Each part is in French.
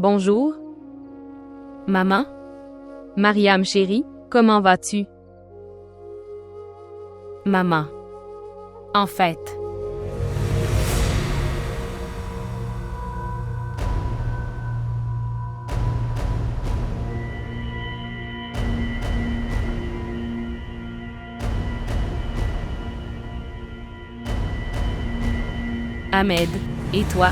Bonjour. Maman? Mariam chérie, comment vas-tu? Maman. En fait. Ahmed, et toi?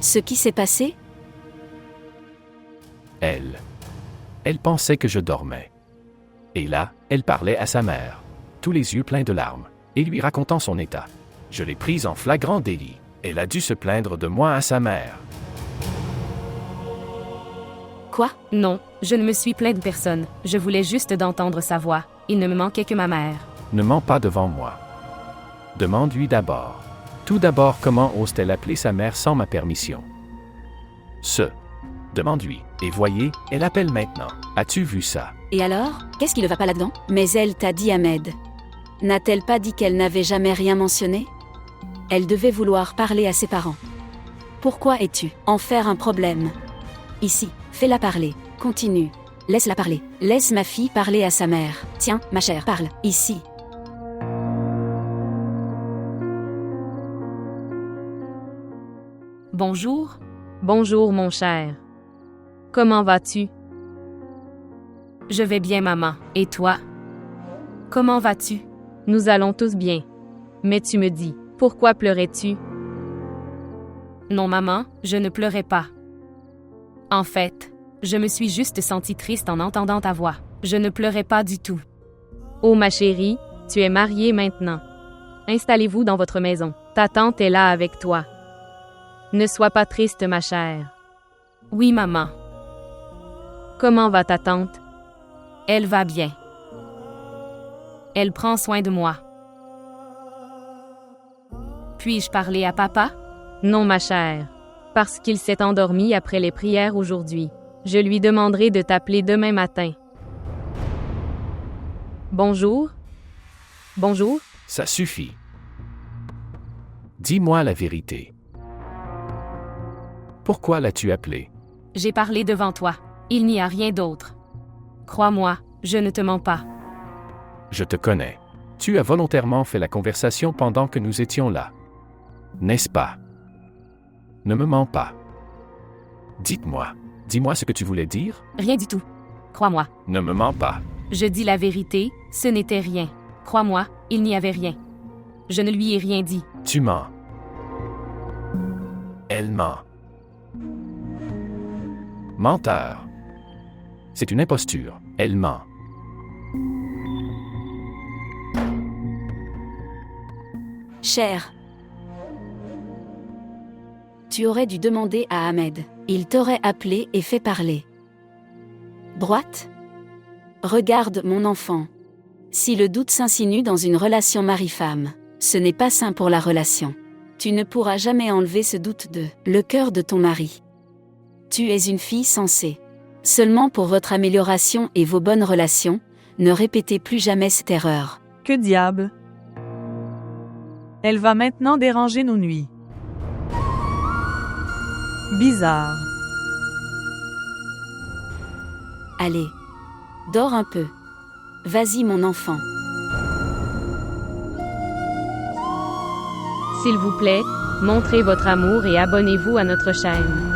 Ce qui s'est passé? Elle pensait que je dormais. Et là, elle parlait à sa mère, tous les yeux pleins de larmes, et lui racontant son état. Je l'ai prise en flagrant délit. Elle a dû se plaindre de moi à sa mère. Quoi? Non, je ne me suis plaint de personne. Je voulais juste d'entendre sa voix. Il ne me manquait que ma mère. Ne mens pas devant moi. Demande-lui d'abord. Tout d'abord, comment ose-t-elle appeler sa mère sans ma permission? Demande-lui. Et voyez, elle appelle maintenant. As-tu vu ça? Et alors? Qu'est-ce qui ne va pas là-dedans? Mais elle t'a dit Ahmed. N'a-t-elle pas dit qu'elle n'avait jamais rien mentionné? Elle devait vouloir parler à ses parents. Pourquoi es-tu en faire un problème? Ici, fais-la parler. Continue. Laisse-la parler. Laisse ma fille parler à sa mère. Tiens, ma chère, parle. Ici. Bonjour. Bonjour mon cher. Comment vas-tu? Je vais bien maman. Et toi? Comment vas-tu? Nous allons tous bien. Mais tu me dis, pourquoi pleurais-tu? Non maman, je ne pleurais pas. En fait, je me suis juste sentie triste en entendant ta voix. Je ne pleurais pas du tout. Oh ma chérie, tu es mariée maintenant. Installez-vous dans votre maison. Ta tante est là avec toi. Ne sois pas triste ma chère. Oui maman. Comment va ta tante? Elle va bien. Elle prend soin de moi. Puis-je parler à papa? Non ma chère. Parce qu'il s'est endormi après les prières aujourd'hui. Je lui demanderai de t'appeler demain matin. Bonjour? Bonjour? Ça suffit. Dis-moi la vérité. Pourquoi l'as-tu appelé? J'ai parlé devant toi. Il n'y a rien d'autre. Crois-moi, je ne te mens pas. Je te connais. Tu as volontairement fait la conversation pendant que nous étions là. N'est-ce pas? Ne me mens pas. Dis-moi ce que tu voulais dire. Rien du tout. Crois-moi. Ne me mens pas. Je dis la vérité, ce n'était rien. Crois-moi, il n'y avait rien. Je ne lui ai rien dit. Tu mens. Elle ment. Menteur. C'est une imposture. Elle ment. Cher. Tu aurais dû demander à Ahmed. Il t'aurait appelé et fait parler. Droite? Regarde mon enfant. Si le doute s'insinue dans une relation mari-femme, ce n'est pas sain pour la relation. Tu ne pourras jamais enlever ce doute de le cœur de ton mari. Tu es une fille sensée. Seulement pour votre amélioration et vos bonnes relations, ne répétez plus jamais cette erreur. Que diable? Elle va maintenant déranger nos nuits. Bizarre. Allez. Dors un peu. Vas-y mon enfant. S'il vous plaît, montrez votre amour et abonnez-vous à notre chaîne.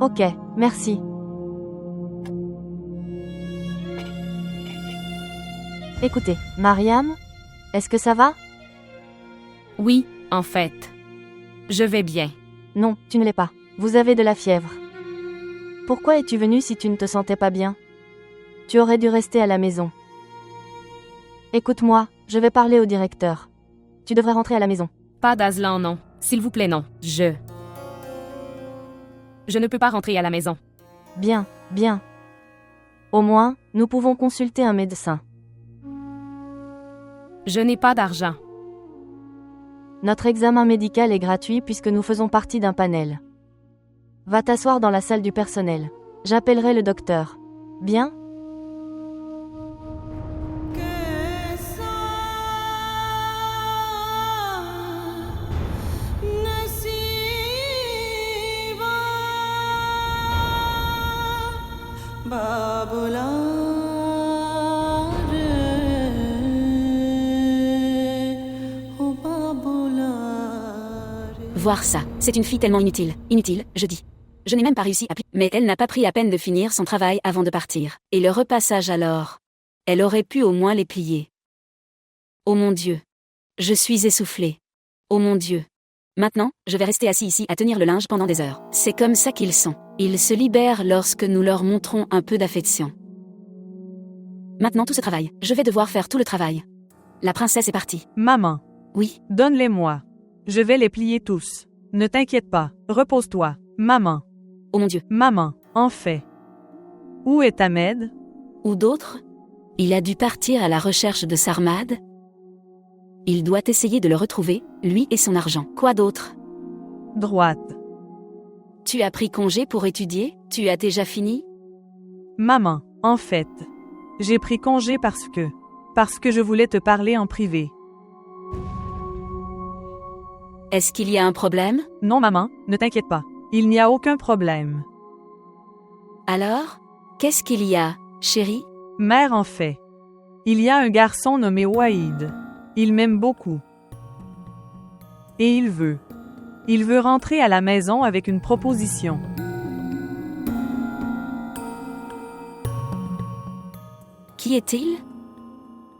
Ok, merci. Écoutez, Mariam, est-ce que ça va? Oui, en fait. Je vais bien. Non, tu ne l'es pas. Vous avez de la fièvre. Pourquoi es-tu venu si tu ne te sentais pas bien? Tu aurais dû rester à la maison. Écoute-moi, je vais parler au directeur. Tu devrais rentrer à la maison. Pas d'Aslan, non. S'il vous plaît, non. Je ne peux pas rentrer à la maison. Bien, bien. Au moins, nous pouvons consulter un médecin. Je n'ai pas d'argent. Notre examen médical est gratuit puisque nous faisons partie d'un panel. Va t'asseoir dans la salle du personnel. J'appellerai le docteur. Bien? Voir ça, c'est une fille tellement inutile. Inutile, je dis. Je n'ai même pas réussi à plier. Mais elle n'a pas pris la peine de finir son travail avant de partir. Et le repassage alors? Elle aurait pu au moins les plier. Oh mon Dieu. Je suis essoufflée. Oh mon Dieu. Maintenant, je vais rester assis ici à tenir le linge pendant des heures. C'est comme ça qu'ils sont. Ils se libèrent lorsque nous leur montrons un peu d'affection. Maintenant tout ce travail, je vais devoir faire tout le travail. La princesse est partie. Maman, Oui, donne-les-moi. Je vais les plier tous. Ne t'inquiète pas. Repose-toi. Maman, oh mon Dieu. maman, en fait. Où est Ahmed? Ou d'autres? Il a dû partir à la recherche de Sarmad? Il doit essayer de le retrouver, lui et son argent. Quoi d'autre? Droite. Tu as pris congé pour étudier? Tu as déjà fini? Maman, en fait. J'ai pris congé parce que je voulais te parler en privé. Est-ce qu'il y a un problème? Non, maman, ne t'inquiète pas. Il n'y a aucun problème. Alors? Qu'est-ce qu'il y a, chérie? Mère, en fait. Il y a un garçon nommé Waïd. Il m'aime beaucoup. Et il veut rentrer à la maison avec une proposition. Qui est-il?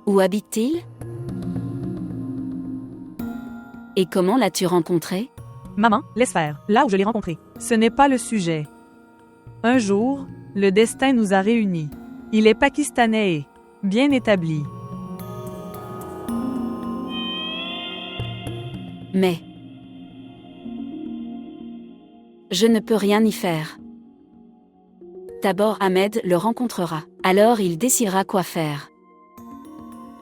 Où habite-t-il? Et comment l'as-tu rencontré? Maman, laisse faire, là où je l'ai rencontré. Ce n'est pas le sujet. Un jour, le destin nous a réunis. Il est pakistanais et bien établi. Mais je ne peux rien y faire. D'abord Ahmed le rencontrera. Alors il décidera quoi faire.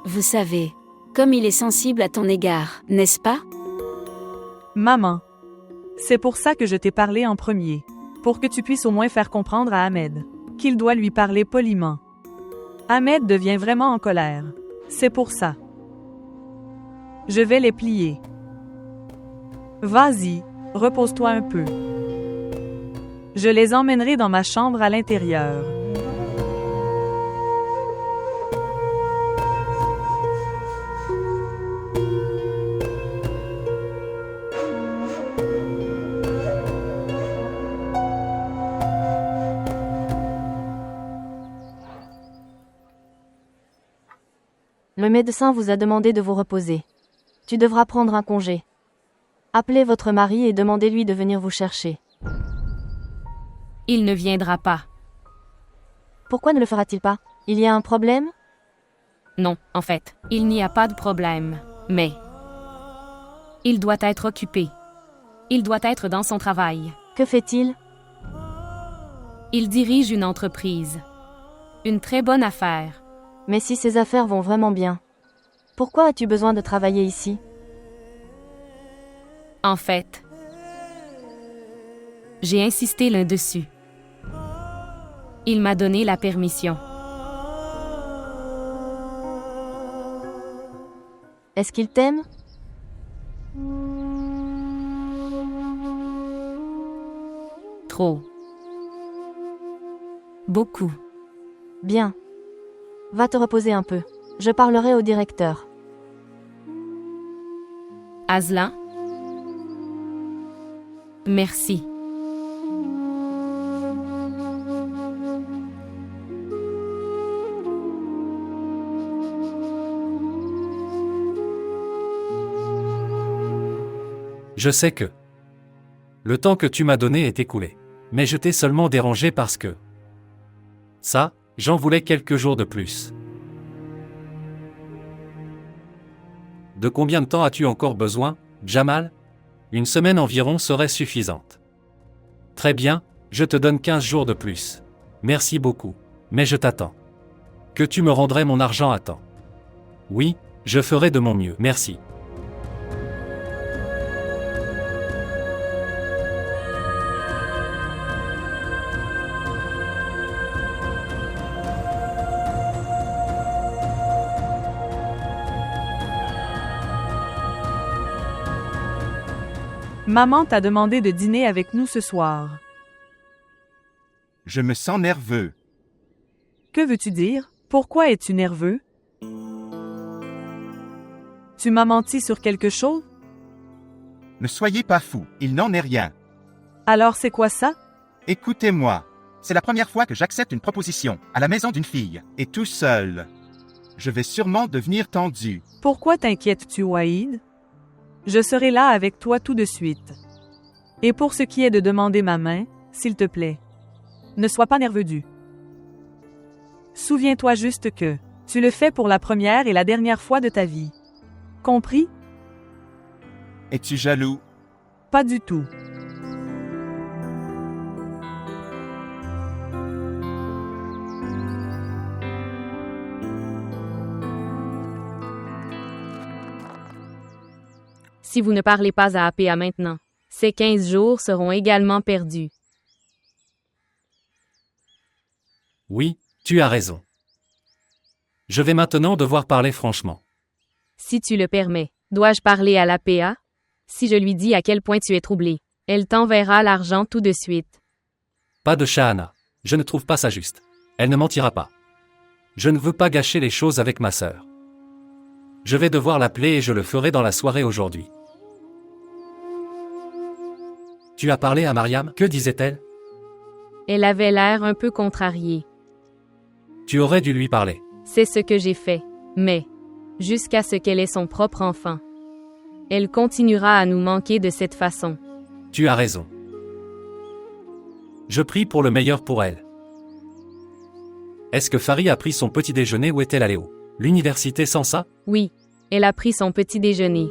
Vous savez, comme il est sensible à ton égard, n'est-ce pas? Maman, c'est pour ça que je t'ai parlé en premier. Pour que tu puisses au moins faire comprendre à Ahmed qu'il doit lui parler poliment. Ahmed devient vraiment en colère. C'est pour ça. Je vais les plier. Vas-y, repose-toi un peu. Je les emmènerai dans ma chambre à l'intérieur. Le médecin vous a demandé de vous reposer. Tu devras prendre un congé. Appelez votre mari et demandez-lui de venir vous chercher. Il ne viendra pas. Pourquoi ne le fera-t-il pas? Il y a un problème? Non, en fait, il n'y a pas de problème. Mais il doit être occupé. Il doit être dans son travail. Que fait-il? Il dirige une entreprise. Une très bonne affaire. Mais si ses affaires vont vraiment bien, pourquoi as-tu besoin de travailler ici? En fait, j'ai insisté là-dessus. Il m'a donné la permission. Est-ce qu'il t'aime? Trop. Beaucoup. Bien. Va te reposer un peu. Je parlerai au directeur. Aslan? Merci. Je sais que le temps que tu m'as donné est écoulé. Mais je t'ai seulement dérangé parce que... Ça, j'en voulais quelques jours de plus. De combien de temps as-tu encore besoin, Jamal? Une semaine environ serait suffisante. Très bien, je te donne 15 jours de plus. Merci beaucoup, mais je t'attends. Que tu me rendrais mon argent à temps? Oui, je ferai de mon mieux, merci. Maman t'a demandé de dîner avec nous ce soir. Je me sens nerveux. Que veux-tu dire? Pourquoi es-tu nerveux? Tu m'as menti sur quelque chose? Ne soyez pas fous, il n'en est rien. Alors c'est quoi ça? Écoutez-moi. C'est la première fois que j'accepte une proposition, à la maison d'une fille, et tout seul. Je vais sûrement devenir tendu. Pourquoi t'inquiètes-tu, Waïd? Je serai là avec toi tout de suite. Et pour ce qui est de demander ma main, s'il te plaît, ne sois pas nerveux du. Souviens-toi juste que tu le fais pour la première et la dernière fois de ta vie. Compris? Es-tu jaloux? Pas du tout. Si vous ne parlez pas à APA maintenant, ces 15 jours seront également perdus. Oui, tu as raison. Je vais maintenant devoir parler franchement. Si tu le permets, dois-je parler à l'APA? Si je lui dis à quel point tu es troublé, elle t'enverra l'argent tout de suite. Pas de Shahana. Je ne trouve pas ça juste. Elle ne mentira pas. Je ne veux pas gâcher les choses avec ma sœur. Je vais devoir l'appeler et je le ferai dans la soirée aujourd'hui. Tu as parlé à Mariam? Que disait-elle? Elle avait l'air un peu contrariée. Tu aurais dû lui parler. C'est ce que j'ai fait. Mais, jusqu'à ce qu'elle ait son propre enfant, elle continuera à nous manquer de cette façon. Tu as raison. Je prie pour le meilleur pour elle. Est-ce que Farid a pris son petit déjeuner ou est-elle allée à l'université sans ça? Oui, elle a pris son petit déjeuner.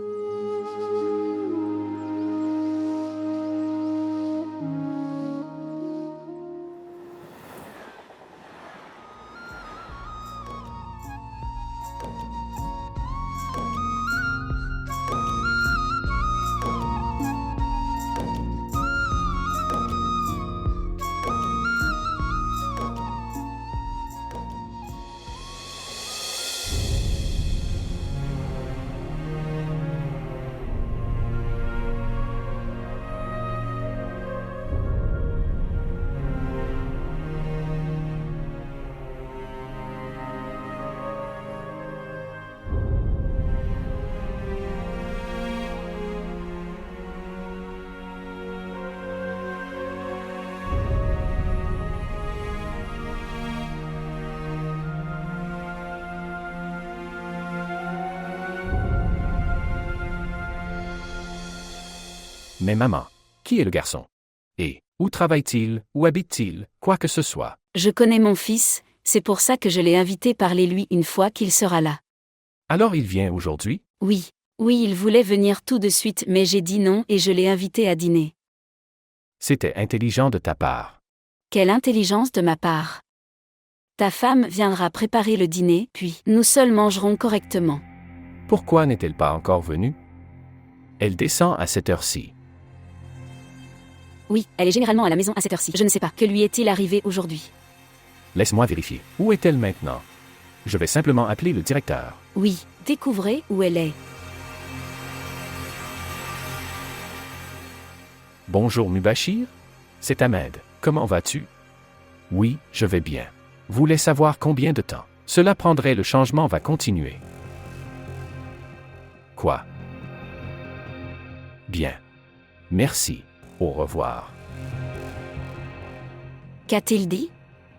Mais maman, qui est le garçon? Et où travaille-t-il, où habite-t-il, quoi que ce soit? Je connais mon fils, c'est pour ça que je l'ai invité parler lui une fois qu'il sera là. Alors il vient aujourd'hui? Oui, il voulait venir tout de suite mais j'ai dit non et je l'ai invité à dîner. C'était intelligent de ta part. Quelle intelligence de ma part. Ta femme viendra préparer le dîner, puis nous seuls mangerons correctement. Pourquoi n'est-elle pas encore venue? Elle descend à cette heure-ci. Oui, elle est généralement à la maison à cette heure-ci. Je ne sais pas. Que lui est-il arrivé aujourd'hui? Laisse-moi vérifier. Où est-elle maintenant? Je vais simplement appeler le directeur. Oui, découvrez où elle est. Bonjour Mubashir? C'est Ahmed. Comment vas-tu? Oui, je vais bien. Voulais savoir combien de temps cela prendrait. Le changement va continuer. Quoi? Bien. Merci. Au revoir. Qu'a-t-il dit?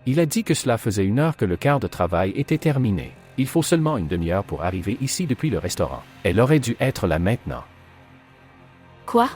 Il a dit que cela faisait 1 heure que le quart de travail était terminé. Il faut seulement une demi-heure pour arriver ici depuis le restaurant. Elle aurait dû être là maintenant. Quoi?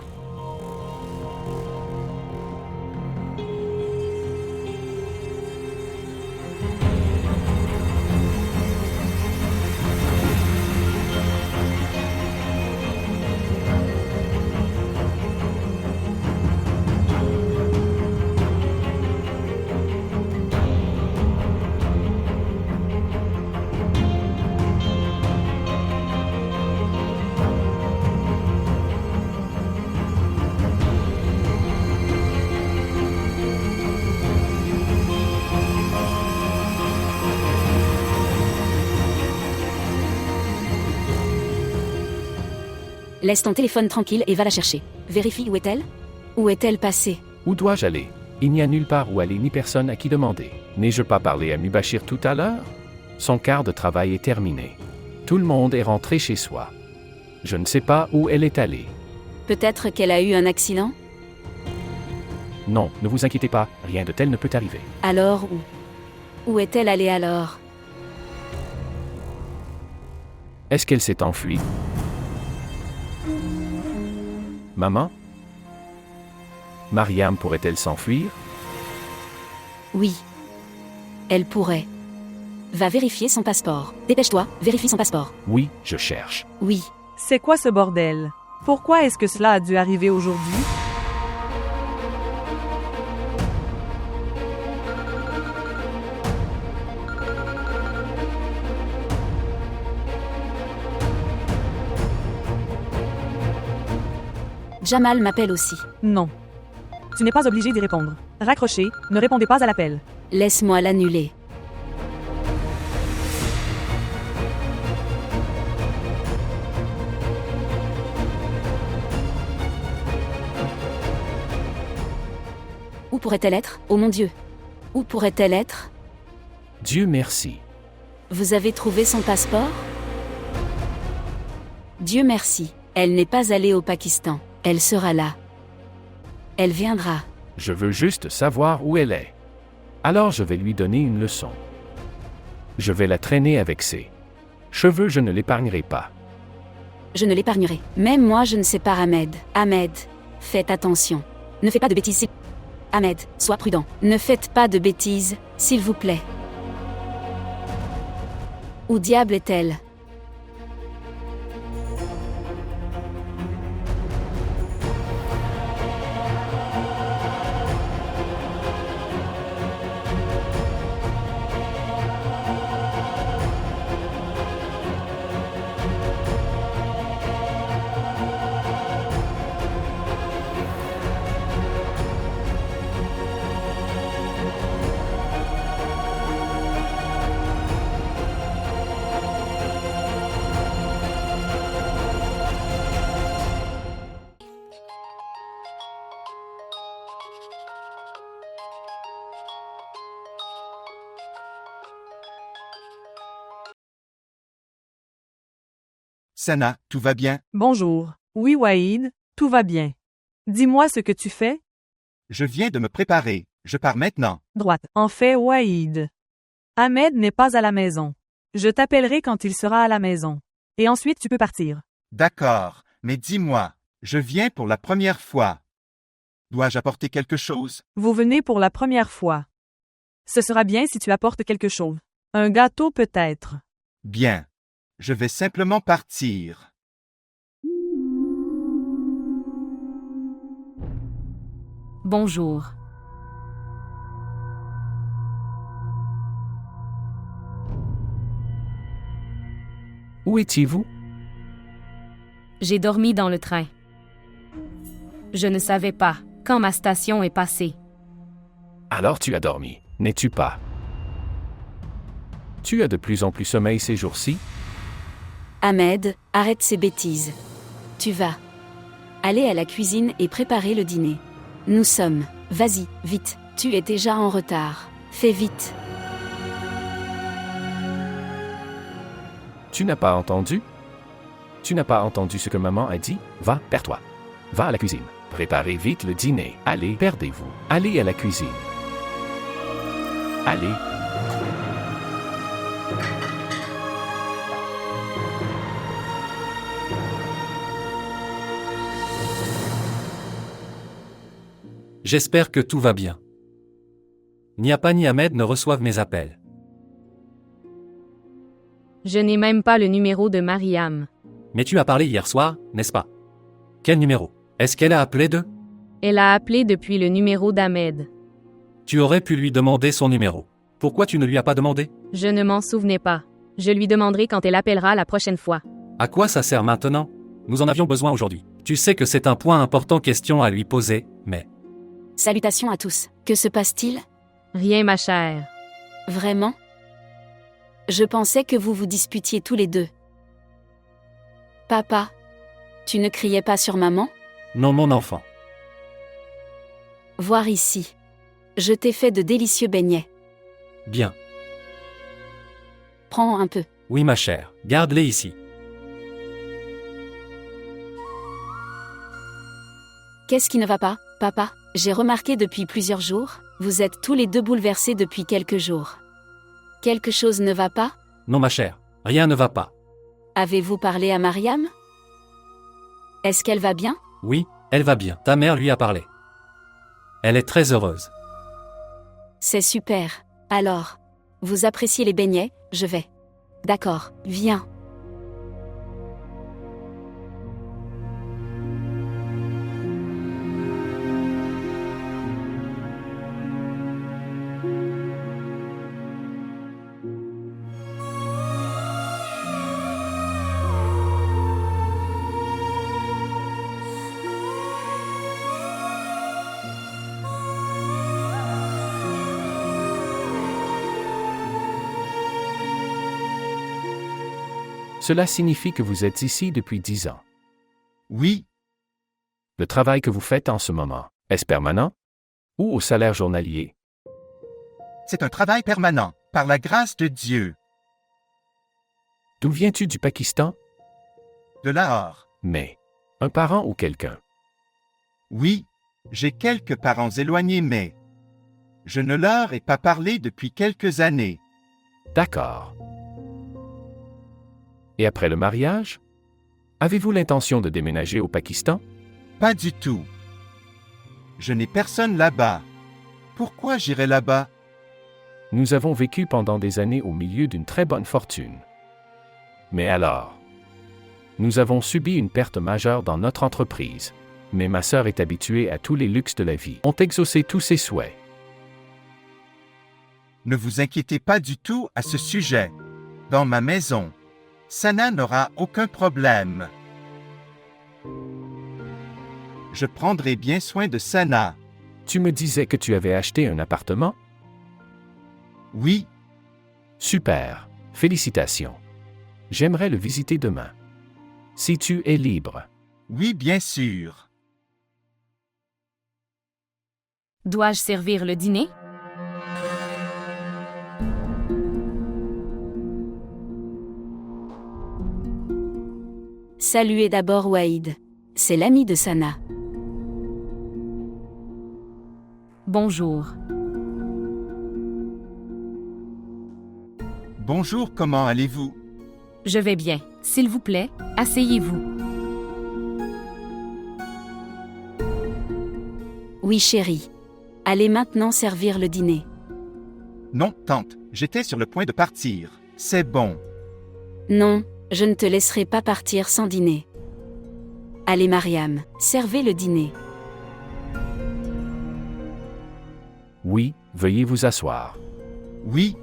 Laisse ton téléphone tranquille et va la chercher. Vérifie où est-elle? Où est-elle passée? Où dois-je aller? Il n'y a nulle part où aller ni personne à qui demander. N'ai-je pas parlé à Mubashir tout à l'heure? Son quart de travail est terminé. Tout le monde est rentré chez soi. Je ne sais pas où elle est allée. Peut-être qu'elle a eu un accident? Non, ne vous inquiétez pas, rien de tel ne peut arriver. Alors où est-elle allée alors? Est-ce qu'elle s'est enfuie? Maman? Mariam pourrait-elle s'enfuir? Oui. Elle pourrait. Va vérifier son passeport. Dépêche-toi, vérifie son passeport. Oui, je cherche. Oui. C'est quoi ce bordel? Pourquoi est-ce que cela a dû arriver aujourd'hui? Jamal m'appelle aussi. Non. Tu n'es pas obligé d'y répondre. Raccrochez, ne répondez pas à l'appel. Laisse-moi l'annuler. Où pourrait-elle être? Oh mon Dieu! Où pourrait-elle être? Dieu merci. Vous avez trouvé son passeport? Dieu merci. Elle n'est pas allée au Pakistan. Elle sera là. Elle viendra. Je veux juste savoir où elle est. Alors je vais lui donner une leçon. Je vais la traîner avec ses cheveux, je ne l'épargnerai pas. Je ne l'épargnerai. Même moi, je ne sais pas, Ahmed. Ahmed, faites attention. Ne fais pas de bêtises. Ahmed, sois prudent. Ne faites pas de bêtises, s'il vous plaît. Où diable est-elle? Sana, tout va bien? Bonjour. Oui, Waïd, tout va bien. Dis-moi ce que tu fais. Je viens de me préparer. Je pars maintenant. Droite. En fait, Waïd. Ahmed n'est pas à la maison. Je t'appellerai quand il sera à la maison. Et ensuite tu peux partir. D'accord, mais dis-moi, je viens pour la première fois. Dois-je apporter quelque chose? Vous venez pour la première fois. Ce sera bien si tu apportes quelque chose. Un gâteau peut-être. Bien. Je vais simplement partir. Bonjour. Où étiez-vous? J'ai dormi dans le train. Je ne savais pas quand ma station est passée. Alors tu as dormi, n'es-tu pas? Tu as de plus en plus sommeil ces jours-ci? Ahmed, arrête ces bêtises. Tu vas aller à la cuisine et préparer le dîner. Nous sommes. Vas-y, vite. Tu es déjà en retard. Fais vite. Tu n'as pas entendu? Tu n'as pas entendu ce que maman a dit? Va, perds-toi. Va à la cuisine. Préparez vite le dîner. Allez, perdez-vous. Allez à la cuisine. Allez. J'espère que tout va bien. Ni Appa ni Ahmed ne reçoivent mes appels. Je n'ai même pas le numéro de Mariam. Mais tu as parlé hier soir, n'est-ce pas? Quel numéro? Est-ce qu'elle a appelé de? Elle a appelé depuis le numéro d'Ahmed. Tu aurais pu lui demander son numéro. Pourquoi tu ne lui as pas demandé? Je ne m'en souvenais pas. Je lui demanderai quand elle appellera la prochaine fois. À quoi ça sert maintenant? Nous en avions besoin aujourd'hui. Tu sais que c'est un point important question à lui poser, mais... Salutations à tous. Que se passe-t-il? Rien, ma chère. Vraiment? Je pensais que vous vous disputiez tous les deux. Papa, Tu ne criais pas sur maman? Non, mon enfant. Voir ici. Je t'ai fait de délicieux beignets. Bien. Prends un peu. Oui, ma chère, garde-les ici. Qu'est-ce qui ne va pas, papa? J'ai remarqué depuis plusieurs jours, vous êtes tous les deux bouleversés depuis quelques jours. Quelque chose ne va pas? Non, ma chère, rien ne va pas. Avez-vous parlé à Mariam? Est-ce qu'elle va bien? Oui, elle va bien. Ta mère lui a parlé. Elle est très heureuse. C'est super. Alors, vous appréciez les beignets? Je vais. D'accord, viens. Cela signifie que vous êtes ici depuis 10 ans. Oui, Le travail que vous faites en ce moment, est-ce permanent? Ou au salaire journalier? c'est un travail permanent, par la grâce de Dieu. D'où viens-tu du Pakistan? De Lahore. Mais, un parent ou quelqu'un? Oui, j'ai quelques parents éloignés, mais je ne leur ai pas parlé depuis quelques années. D'accord. Et après le mariage? Avez-vous l'intention de déménager au Pakistan? Pas du tout. Je n'ai personne là-bas. Pourquoi j'irai là-bas? Nous avons vécu pendant des années au milieu d'une très bonne fortune. Mais alors? Nous avons subi une perte majeure dans notre entreprise. Mais ma sœur est habituée à tous les luxes de la vie. Ont exaucé tous ses souhaits. Ne vous inquiétez pas du tout à ce sujet. Dans ma maison, Sana n'aura aucun problème. Je prendrai bien soin de Sana. Tu me disais que tu avais acheté un appartement? Oui, Super. Félicitations. J'aimerais le visiter demain. Si tu es libre. oui, bien sûr. Dois-je servir le dîner? Saluez d'abord Waïd. C'est l'ami de Sana. Bonjour. Bonjour, comment allez-vous? Je vais bien. S'il vous plaît, asseyez-vous. Oui, chérie. Allez maintenant servir le dîner. Non, tante, j'étais sur le point de partir. C'est bon. Non, je ne te laisserai pas partir sans dîner. Allez, Mariam, servez le dîner. Oui, veuillez vous asseoir. Oui,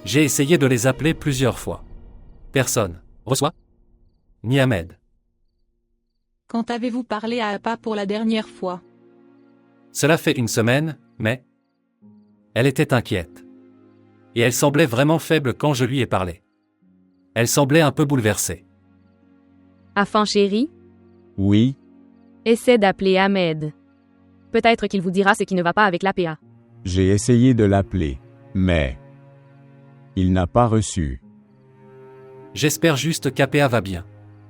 J'ai essayé de les appeler plusieurs fois. Personne. Reçoit? Ni Ahmed. Quand avez-vous parlé à Appa pour la dernière fois? Cela fait une semaine, mais... Elle était inquiète. Et elle semblait vraiment faible quand je lui ai parlé. Elle semblait un peu bouleversée. Afan chéri, Oui, essaie d'appeler Ahmed. Peut-être qu'il vous dira ce qui ne va pas avec l'APA. j'ai essayé de l'appeler, mais il n'a pas reçu. J'espère juste qu'Apea va bien.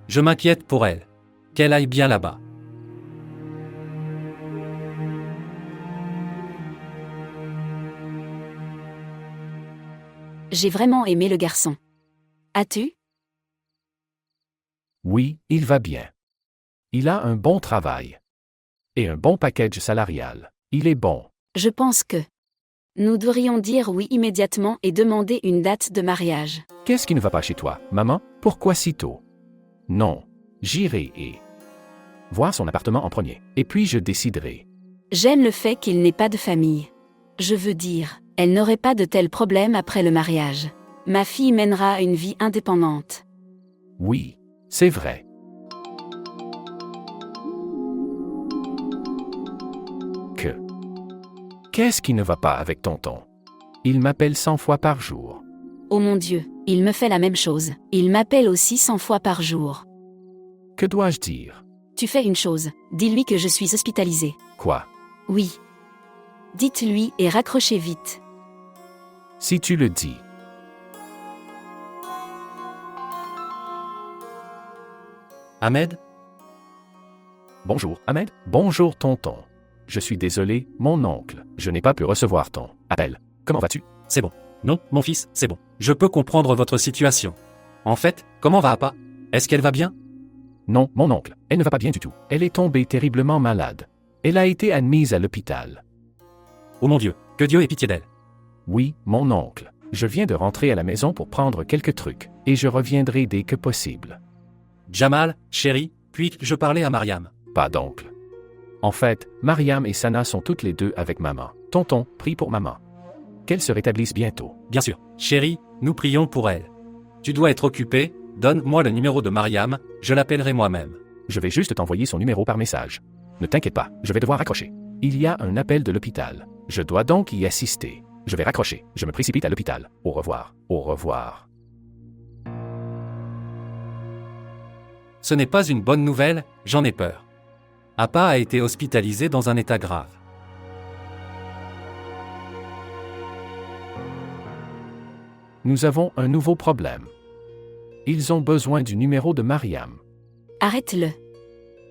Je m'inquiète pour elle. Qu'elle aille bien là-bas. J'ai vraiment aimé le garçon. As-tu? Oui, il va bien. Il a un bon travail. Et un bon package salarial. Il est bon. Je pense que nous devrions dire oui immédiatement et demander une date de mariage. Qu'est-ce qui ne va pas chez toi, maman? Pourquoi si tôt? Non, j'irai et voir son appartement en premier. Et puis je déciderai. J'aime le fait qu'il n'ait pas de famille. Je veux dire, elle n'aurait pas de tels problèmes après le mariage. Ma fille mènera une vie indépendante. Oui, c'est vrai. Qu'est-ce qui ne va pas avec tonton? Il m'appelle 100 fois par jour. Oh mon Dieu, il me fait la même chose. Il m'appelle aussi 100 fois par jour. Que dois-je dire? Tu fais une chose, dis-lui que je suis hospitalisée. Quoi? Oui. Dites-lui et raccrochez vite. Si tu le dis. Ahmed? Bonjour, Ahmed. Bonjour, tonton. Je suis désolé, mon oncle. Je n'ai pas pu recevoir ton appel. Comment vas-tu? C'est bon. Non, mon fils, c'est bon. Je peux comprendre votre situation. En fait, comment va Appa? Est-ce qu'elle va bien? Non, mon oncle. Elle ne va pas bien du tout. Elle est tombée terriblement malade. Elle a été admise à l'hôpital. Oh mon Dieu, que Dieu ait pitié d'elle. Oui, mon oncle. Je viens de rentrer à la maison pour prendre quelques trucs, et je reviendrai dès que possible. Jamal, chérie, puis-je parler à Mariam? Pas d'oncle. En fait, Mariam et Sana sont toutes les deux avec maman. Tonton, prie pour maman. Qu'elle se rétablisse bientôt. Bien sûr. Chérie, nous prions pour elle. Tu dois être occupé, donne-moi le numéro de Mariam, je l'appellerai moi-même. Je vais juste t'envoyer son numéro par message. Ne t'inquiète pas, je vais devoir raccrocher. Il y a un appel de l'hôpital. Je dois donc y assister. Je vais raccrocher. Je me précipite à l'hôpital. Au revoir. Au revoir. Ce n'est pas une bonne nouvelle, j'en ai peur. Appa a été hospitalisé dans un état grave. Nous avons un nouveau problème. Ils ont besoin du numéro de Mariam. Arrête-le.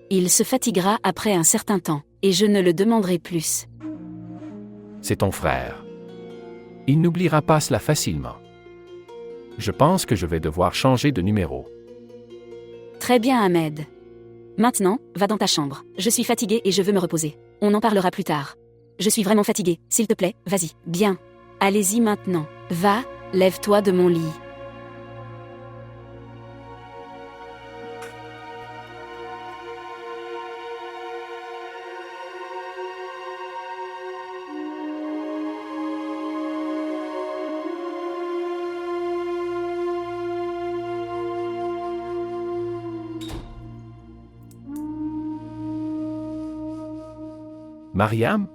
Il se fatiguera après un certain temps, et je ne le demanderai plus. C'est ton frère. Il n'oubliera pas cela facilement. Je pense que je vais devoir changer de numéro. Très bien, Ahmed. Maintenant, va dans ta chambre. Je suis fatiguée et je veux me reposer. On en parlera plus tard. Je suis vraiment fatiguée. S'il te plaît, vas-y. Bien. Allez-y maintenant. Va, lève-toi de mon lit. Mariam?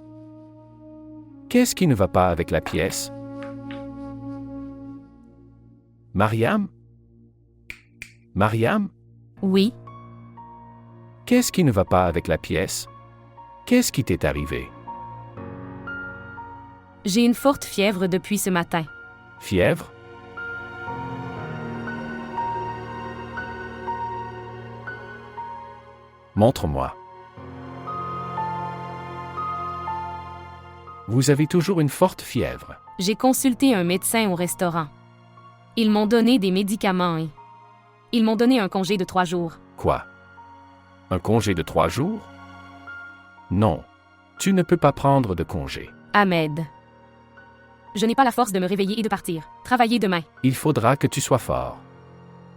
Qu'est-ce qui ne va pas avec la pièce? Mariam? Mariam? Oui, Qu'est-ce qui ne va pas avec la pièce? Qu'est-ce qui t'est arrivé? j'ai une forte fièvre depuis ce matin. Fièvre? Montre-moi. Vous avez toujours une forte fièvre. J'ai consulté un médecin au restaurant. Ils m'ont donné des médicaments et ils m'ont donné un congé de 3 jours. Quoi? Un congé de 3 jours? Non. Tu ne peux pas prendre de congé. Ahmed. Je n'ai pas la force de me réveiller et de partir. Travailler demain. Il faudra que tu sois fort.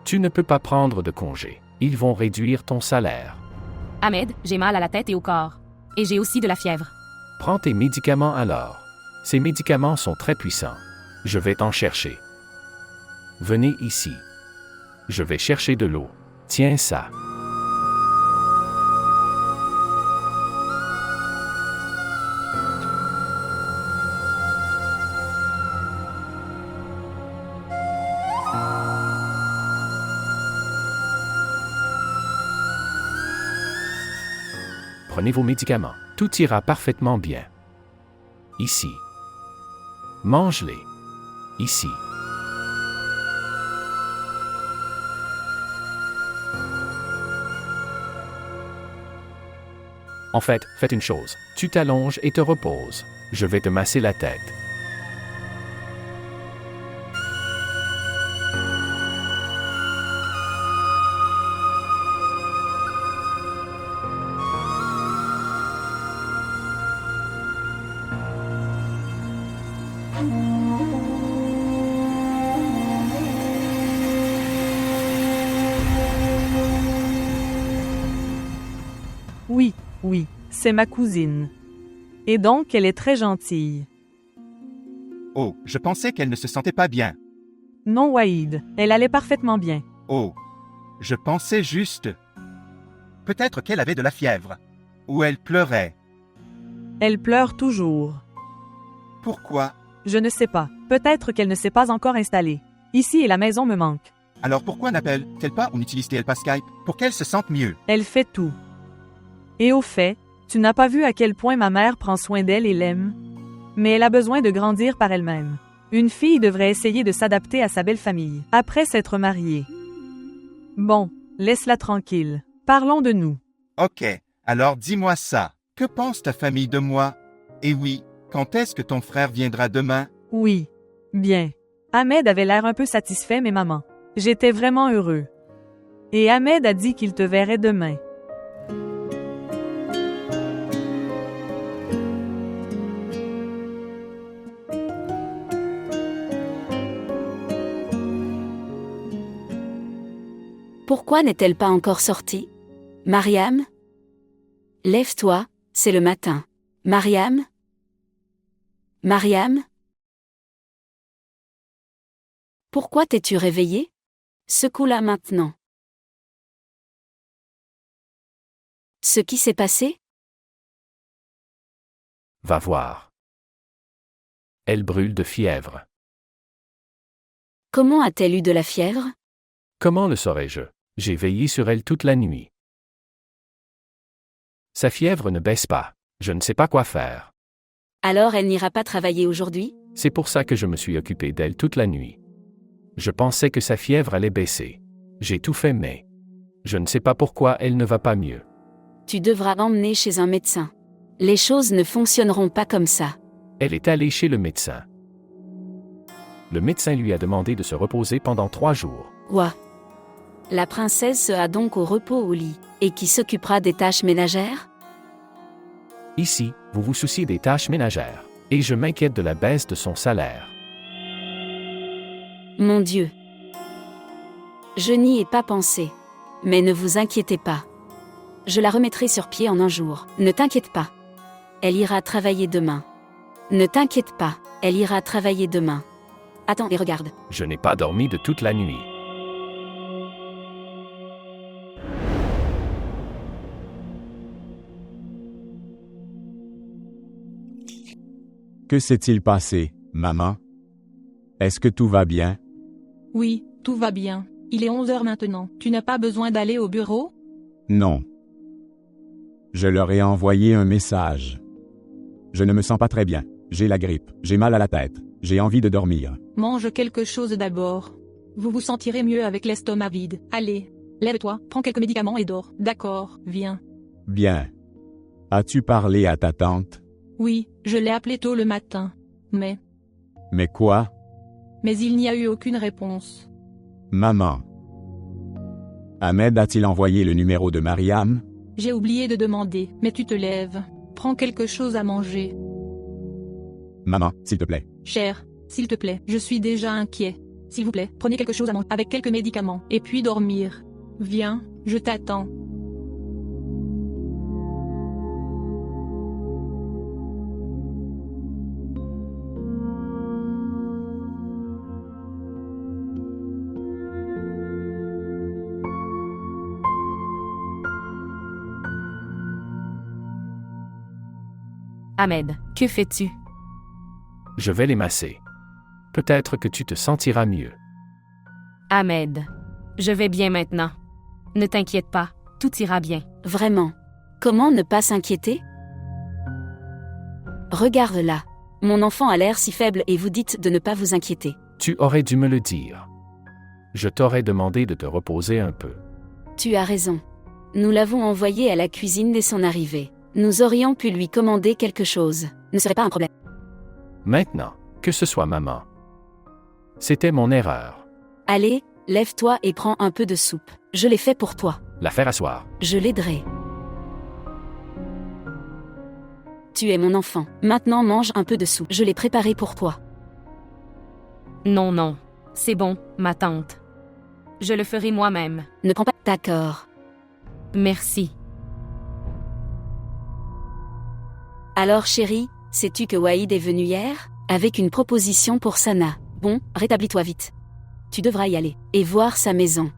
Tu ne peux pas prendre de congé. Ils vont réduire ton salaire. Ahmed, j'ai mal à la tête et au corps. Et j'ai aussi de la fièvre. Prends tes médicaments alors. Ces médicaments sont très puissants. Je vais t'en chercher. Venez ici. Je vais chercher de l'eau. Tiens ça. Prenez vos médicaments. Tout ira parfaitement bien. Ici. Mange-les. Ici. En fait, faites une chose. Tu t'allonges et te reposes. Je vais te masser la tête. Oui, c'est ma cousine. Et donc, elle est très gentille. Oh, je pensais qu'elle ne se sentait pas bien. Non, Waïd, elle allait parfaitement bien. Oh, je pensais juste... Peut-être qu'elle avait de la fièvre. Ou elle pleurait. Elle pleure toujours. Pourquoi? Je ne sais pas. Peut-être qu'elle ne s'est pas encore installée. Ici et la maison me manquent. Alors pourquoi n'appelle-t-elle pas ou n'utilise-t-elle pas Skype pour qu'elle se sente mieux? Elle fait tout. Et au fait, tu n'as pas vu à quel point ma mère prend soin d'elle et l'aime? Mais elle a besoin de grandir par elle-même. Une fille devrait essayer de s'adapter à sa belle famille, après s'être mariée. Bon, laisse-la tranquille. Parlons de nous. Ok, alors dis-moi ça. Que pense ta famille de moi? Et oui, quand est-ce que ton frère viendra demain? Oui. Bien. Ahmed avait l'air un peu satisfait, mais maman. J'étais vraiment heureux. Et Ahmed a dit qu'il te verrait demain. Pourquoi n'est-elle pas encore sortie? Mariam? Lève-toi, c'est le matin. Mariam? Mariam? Pourquoi t'es-tu réveillée? Secoue-la maintenant. Ce qui s'est passé? Va voir. Elle brûle de fièvre. Comment a-t-elle eu de la fièvre? Comment le saurais-je? J'ai veillé sur elle toute la nuit. Sa fièvre ne baisse pas. Je ne sais pas quoi faire. Alors elle n'ira pas travailler aujourd'hui? C'est pour ça que je me suis occupé d'elle toute la nuit. Je pensais que sa fièvre allait baisser. J'ai tout fait mais... Je ne sais pas pourquoi elle ne va pas mieux. Tu devras l'emmener chez un médecin. Les choses ne fonctionneront pas comme ça. Elle est allée chez le médecin. Le médecin lui a demandé de se reposer pendant 3 jours. Ouah. La princesse sera donc au repos au lit. Et qui s'occupera des tâches ménagères? Ici, vous vous souciez des tâches ménagères. Et je m'inquiète de la baisse de son salaire. Mon Dieu. Je n'y ai pas pensé. Mais ne vous inquiétez pas. Je la remettrai sur pied en un jour. Ne t'inquiète pas. Elle ira travailler demain. Ne t'inquiète pas, elle ira travailler demain. Attends et regarde. Je n'ai pas dormi de toute la nuit. Que s'est-il passé, maman? Est-ce que tout va bien? Oui, tout va bien. Il est 11 heures maintenant. Tu n'as pas besoin d'aller au bureau? Non. Je leur ai envoyé un message. Je ne me sens pas très bien. J'ai la grippe. J'ai mal à la tête. J'ai envie de dormir. Mange quelque chose d'abord. Vous vous sentirez mieux avec l'estomac vide. Allez, lève-toi, prends quelques médicaments et dors. D'accord, viens. Bien. As-tu parlé à ta tante? Oui, je l'ai appelé tôt le matin. Mais quoi? Mais il n'y a eu aucune réponse. Maman. Ahmed a-t-il envoyé le numéro de Mariam? J'ai oublié de demander, mais tu te lèves. Prends quelque chose à manger. Maman, s'il te plaît. Cher, s'il te plaît, je suis déjà inquiet. S'il vous plaît, prenez quelque chose à manger avec quelques médicaments, et puis dormir. Viens, je t'attends. Ahmed, que fais-tu? Je vais les masser. Peut-être que tu te sentiras mieux. Ahmed, je vais bien maintenant. Ne t'inquiète pas, tout ira bien. Vraiment. Comment ne pas s'inquiéter? Regarde-la. Mon enfant a l'air si faible et vous dites de ne pas vous inquiéter. Tu aurais dû me le dire. Je t'aurais demandé de te reposer un peu. Tu as raison. Nous l'avons envoyé à la cuisine dès son arrivée. Nous aurions pu lui commander quelque chose. Ne serait pas un problème. Maintenant, que ce soit maman. C'était mon erreur. Allez, lève-toi et prends un peu de soupe. Je l'ai fait pour toi. La faire asseoir. Je l'aiderai. Tu es mon enfant. Maintenant mange un peu de soupe. Je l'ai préparé pour toi. Non, non. C'est bon, ma tante. Je le ferai moi-même. Ne prends pas... D'accord. Merci. Alors chérie, sais-tu que Waïd est venu hier? Avec une proposition pour Sana. Bon, rétablis-toi vite. Tu devras y aller. Et voir sa maison.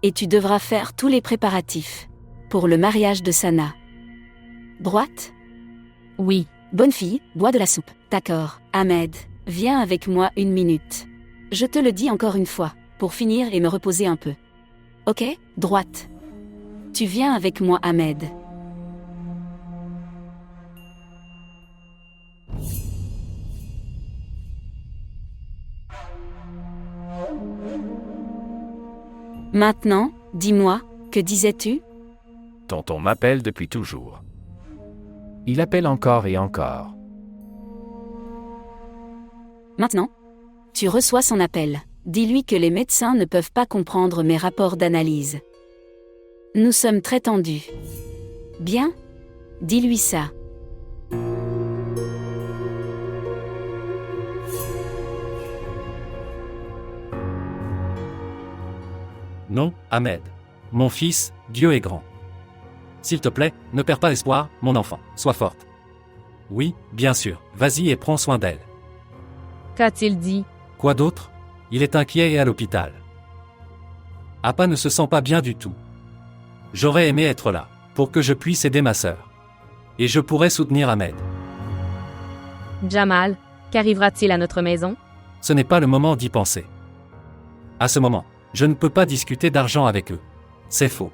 Et tu devras faire tous les préparatifs. Pour le mariage de Sana. Droite? Oui, Bonne fille, bois de la soupe. D'accord. Ahmed, viens avec moi 1 minute. Je te le dis encore une fois, pour finir et me reposer un peu. Ok? Droite. Tu viens avec moi, Ahmed. Maintenant, dis-moi, que disais-tu? Tonton m'appelle depuis toujours. Il appelle encore et encore. Maintenant, tu reçois son appel. Dis-lui que les médecins ne peuvent pas comprendre mes rapports d'analyse. Nous sommes très tendus. Bien? Dis-lui ça. Non, Ahmed. Mon fils, Dieu est grand. S'il te plaît, ne perds pas espoir, mon enfant. Sois forte. Oui, bien sûr. Vas-y et prends soin d'elle. Qu'a-t-il dit? Quoi d'autre? Il est inquiet et à l'hôpital. Appa ne se sent pas bien du tout. J'aurais aimé être là, pour que je puisse aider ma sœur. Et je pourrais soutenir Ahmed. Jamal, qu'arrivera-t-il à notre maison? Ce n'est pas le moment d'y penser. À ce moment, je ne peux pas discuter d'argent avec eux. C'est faux.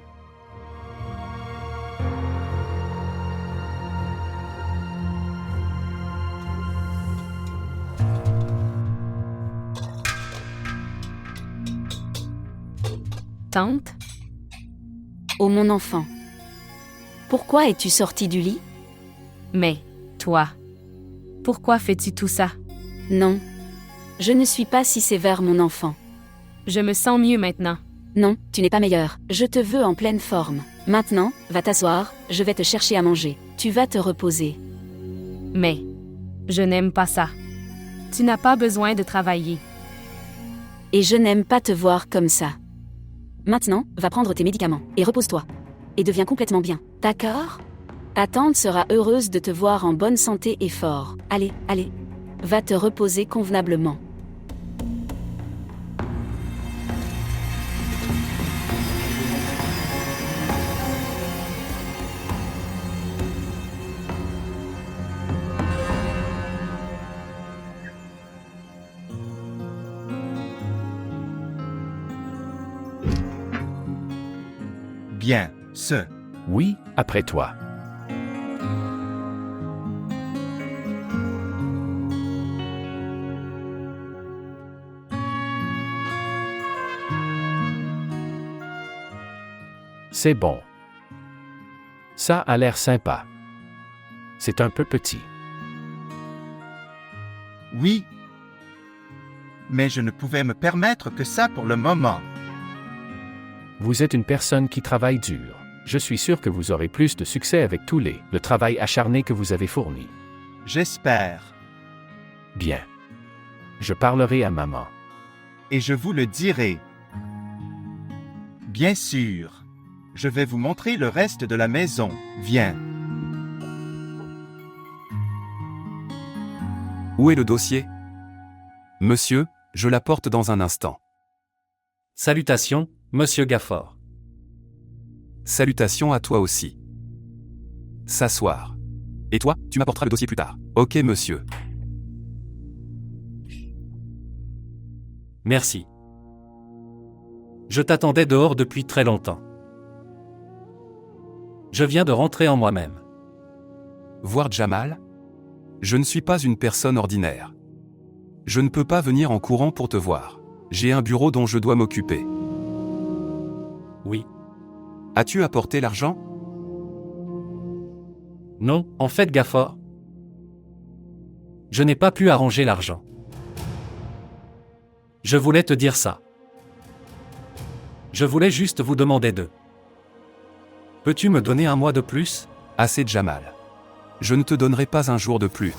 Tante? Oh mon enfant. Pourquoi es-tu sorti du lit? Mais, toi, pourquoi fais-tu tout ça? Non. Je ne suis pas si sévère, mon enfant. Je me sens mieux maintenant. Non, tu n'es pas meilleur. Je te veux en pleine forme. Maintenant, va t'asseoir, je vais te chercher à manger. Tu vas te reposer. Mais, je n'aime pas ça. Tu n'as pas besoin de travailler. Et je n'aime pas te voir comme ça. Maintenant, va prendre tes médicaments, et repose-toi. Et deviens complètement bien, d'accord? Ta tante sera heureuse de te voir en bonne santé et fort. Allez, allez. Va te reposer convenablement. Bien, ce. Oui, après toi. C'est bon. Ça a l'air sympa. C'est un peu petit. Oui. Mais je ne pouvais me permettre que ça pour le moment. Vous êtes une personne qui travaille dur. Je suis sûr que vous aurez plus de succès avec tous le travail acharné que vous avez fourni. J'espère. Bien. Je parlerai à maman. Et je vous le dirai. Bien sûr. Je vais vous montrer le reste de la maison. Viens. Où est le dossier? Monsieur, je l'apporte dans un instant. Salutations, Monsieur Gafford. Salutations à toi aussi. S'asseoir. Et toi, tu m'apporteras le dossier plus tard. Ok, monsieur. Merci. Je t'attendais dehors depuis très longtemps. Je viens de rentrer en moi-même. Voir Jamal? Je ne suis pas une personne ordinaire. Je ne peux pas venir en courant pour te voir. J'ai un bureau dont je dois m'occuper. Oui. As-tu apporté l'argent? Non, en fait, Gafford. Je n'ai pas pu arranger l'argent. Je voulais te dire ça. Je voulais juste vous demander de. Peux-tu me donner un mois de plus? Assez, Jamal. Je ne te donnerai pas un jour de plus.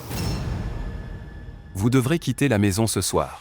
Vous devrez quitter la maison ce soir.